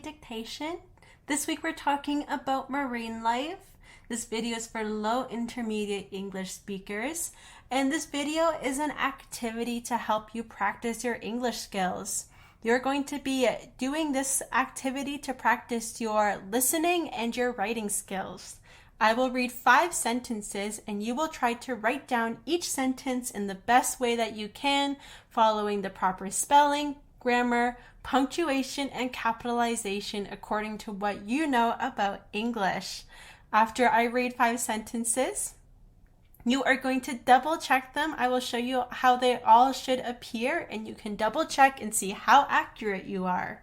Dictation. This week we're talking about marine life. This video is for low intermediate English speakers, and this video is an activity to help you practice your English skills. You're going to be doing this activity to practice your listening and your writing skills. I will read 5 sentences and you will try to write down each sentence in the best way that you can, following the proper spelling, grammar, punctuation, and capitalization according to what you know about English. After I read 5 sentences, you are going to double check them. I will show you how they all should appear, and you can double check and see how accurate you are.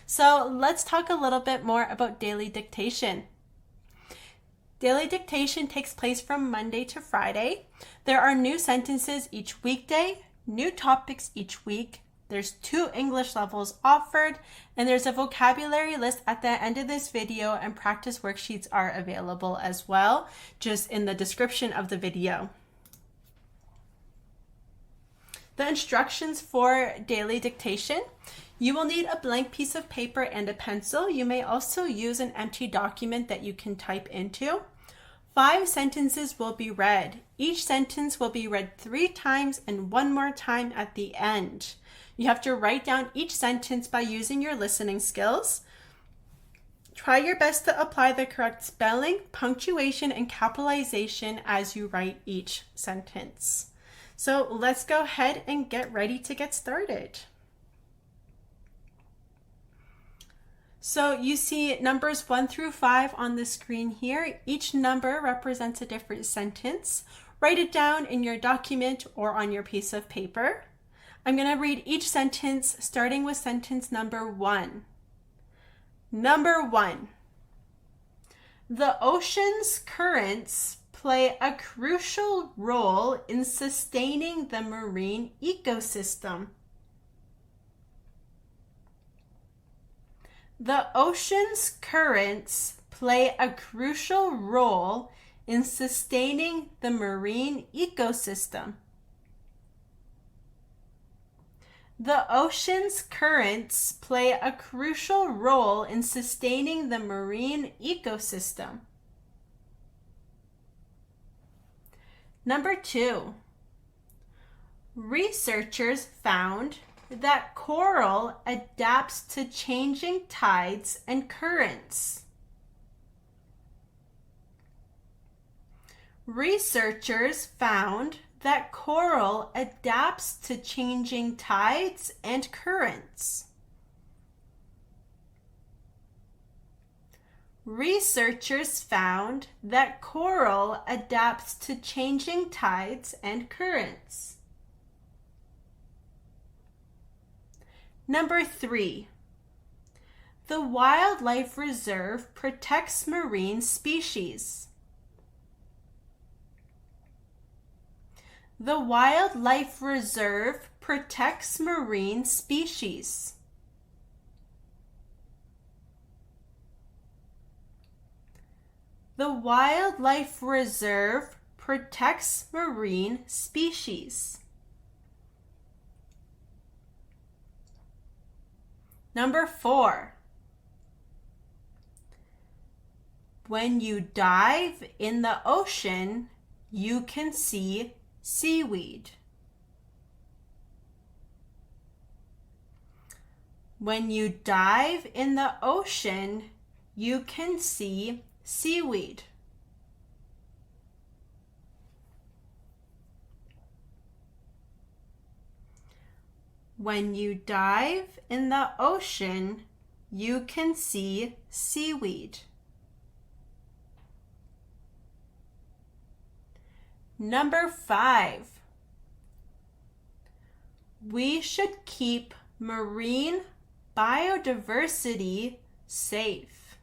So let's talk a little bit more about daily dictation. Daily dictation takes place from Monday to Friday. There are new sentences each weekday, new topics each week. There's 2 English levels offered, and there's a vocabulary list at the end of this video, and practice worksheets are available as well, just in the description of the video. The instructions for daily dictation. You will need a blank piece of paper and a pencil. You may also use an empty document that you can type into. 5 sentences will be read. Each sentence will be read 3 times and 1 more time at the end. You have to write down each sentence by using your listening skills. Try your best to apply the correct spelling, punctuation, and capitalization as you write each sentence. So let's go ahead and get ready to get started. So you see numbers 1 through 5 on the screen here. Each number represents a different sentence. Write it down in your document or on your piece of paper. I'm going to read each sentence, starting with sentence number 1. Number 1. The ocean's currents play a crucial role in sustaining the marine ecosystem. The ocean's currents play a crucial role in sustaining the marine ecosystem. The ocean's currents play a crucial role in sustaining the marine ecosystem. Number 2. Researchers found that coral adapts to changing tides and currents. Researchers found that coral adapts to changing tides and currents. Researchers found that coral adapts to changing tides and currents. Number 3. The wildlife reserve protects marine species. The wildlife reserve protects marine species. The wildlife reserve protects marine species. Number 4. When you dive in the ocean, you can see seaweed. When you dive in the ocean, you can see seaweed. When you dive in the ocean, you can see seaweed. Number 5. We should keep marine biodiversity safe.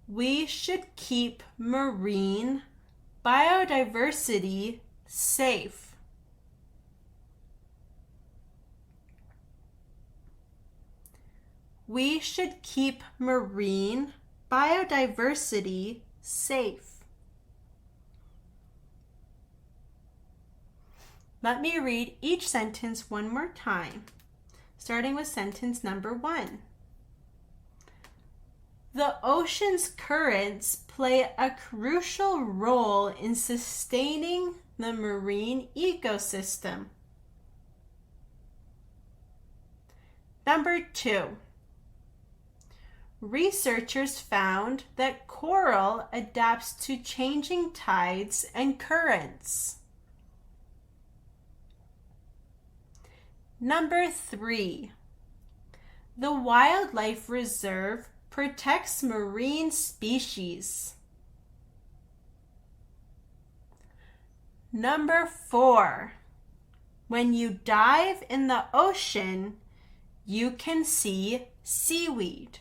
We should keep marine biodiversity safe. We should keep marine biodiversity safe. Let me read each sentence one more time, starting with sentence number 1. The ocean's currents play a crucial role in sustaining the marine ecosystem. Number 2. Researchers found that coral adapts to changing tides and currents. Number 3. The wildlife reserve protects marine species. Number 4. When you dive in the ocean, you can see seaweed.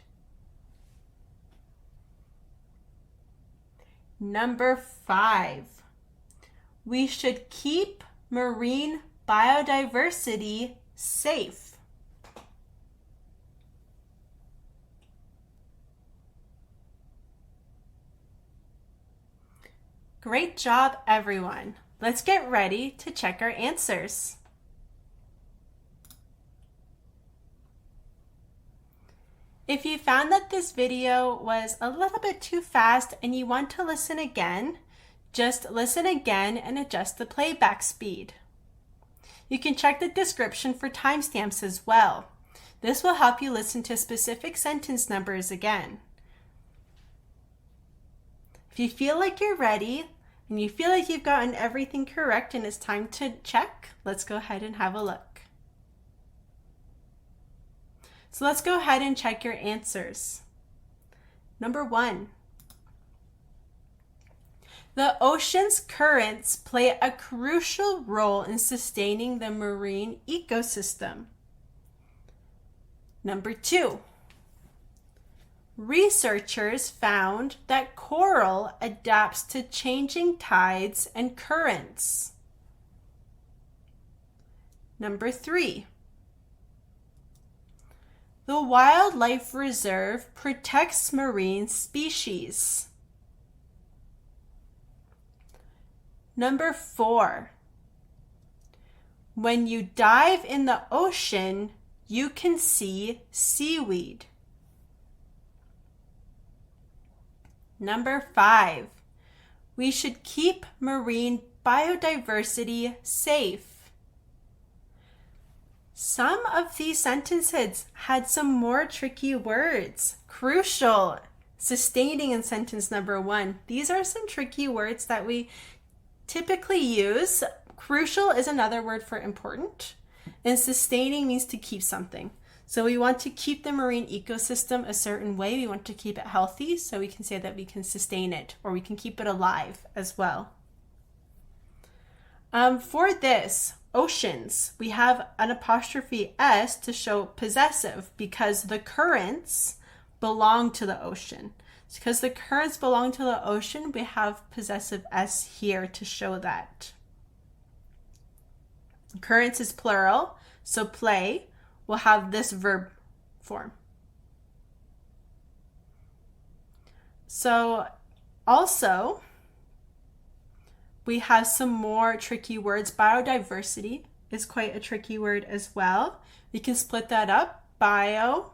Number 5. We should keep marine biodiversity safe. Great job, everyone. Let's get ready to check our answers. If you found that this video was a little bit too fast and you want to listen again, just listen again and adjust the playback speed. You can check the description for timestamps as well. This will help you listen to specific sentence numbers again. If you feel like you're ready and you feel like you've gotten everything correct and it's time to check, let's go ahead and have a look. So let's go ahead and check your answers. Number 1. The ocean's currents play a crucial role in sustaining the marine ecosystem. Number 2. Researchers found that coral adapts to changing tides and currents. Number 3. The wildlife reserve protects marine species. Number 4. When you dive in the ocean, you can see seaweed. Number 5. We should keep marine biodiversity safe. Some of these sentences had some more tricky words. Crucial, sustaining in sentence number 1. These are some tricky words that we typically use. Crucial is another word for important, and sustaining means to keep something. So we want to keep the marine ecosystem a certain way. We want to keep it healthy, so we can say that we can sustain it, or we can keep it alive as well. For this, oceans, we have an apostrophe S to show possessive because the currents belong to the ocean. So because the currents belong to the ocean, we have possessive S here to show that. Currents is plural, so play will have this verb form. So also, we have some more tricky words. Biodiversity is quite a tricky word as well. We can split that up. Bio,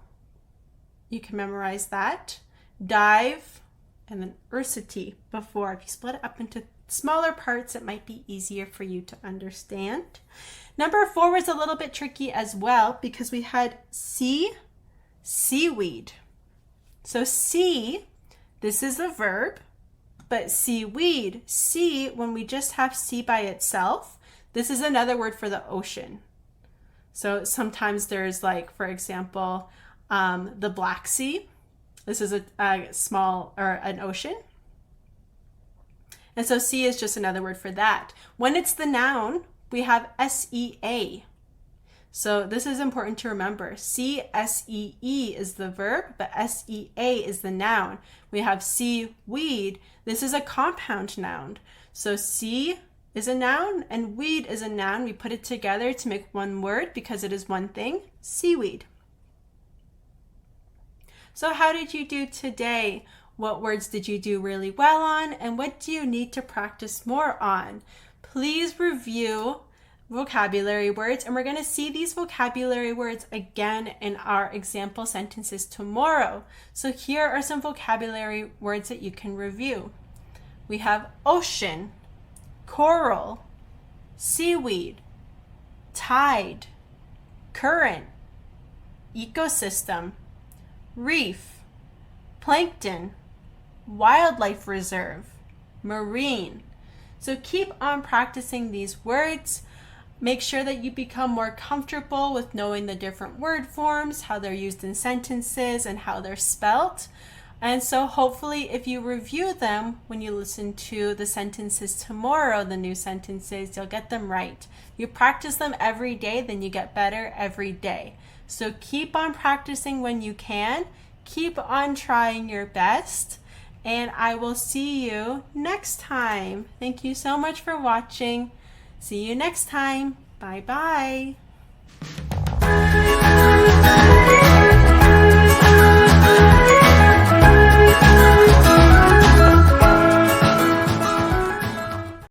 you can memorize that. Dive, and then versity before. If you split it up into smaller parts, it might be easier for you to understand. Number 4 was a little bit tricky as well because we had seaweed. So see, this is a verb. But seaweed, sea, when we just have sea by itself, this is another word for the ocean. So sometimes there's like, for example, the Black Sea. This is a small, or an ocean. And so sea is just another word for that. When it's the noun, we have S-E-A. So this is important to remember. C-S-E-E is the verb, but S-E-A is the noun. We have seaweed. This is a compound noun. So sea is a noun and weed is a noun. We put it together to make one word because it is one thing, seaweed. So how did you do today? What words did you do really well on? And what do you need to practice more on? Please review vocabulary words, and we're going to see these vocabulary words again in our example sentences tomorrow. So here are some vocabulary words that you can review. We have ocean, coral, seaweed, tide, current, ecosystem, reef, plankton, wildlife reserve, marine. So keep on practicing these words. Make sure that you become more comfortable with knowing the different word forms, how they're used in sentences, and how they're spelt. And so hopefully if you review them when you listen to the sentences tomorrow, the new sentences, you'll get them right. You practice them every day, then you get better every day. So keep on practicing when you can. Keep on trying your best. And I will see you next time. Thank you so much for watching. See you next time. Bye-bye.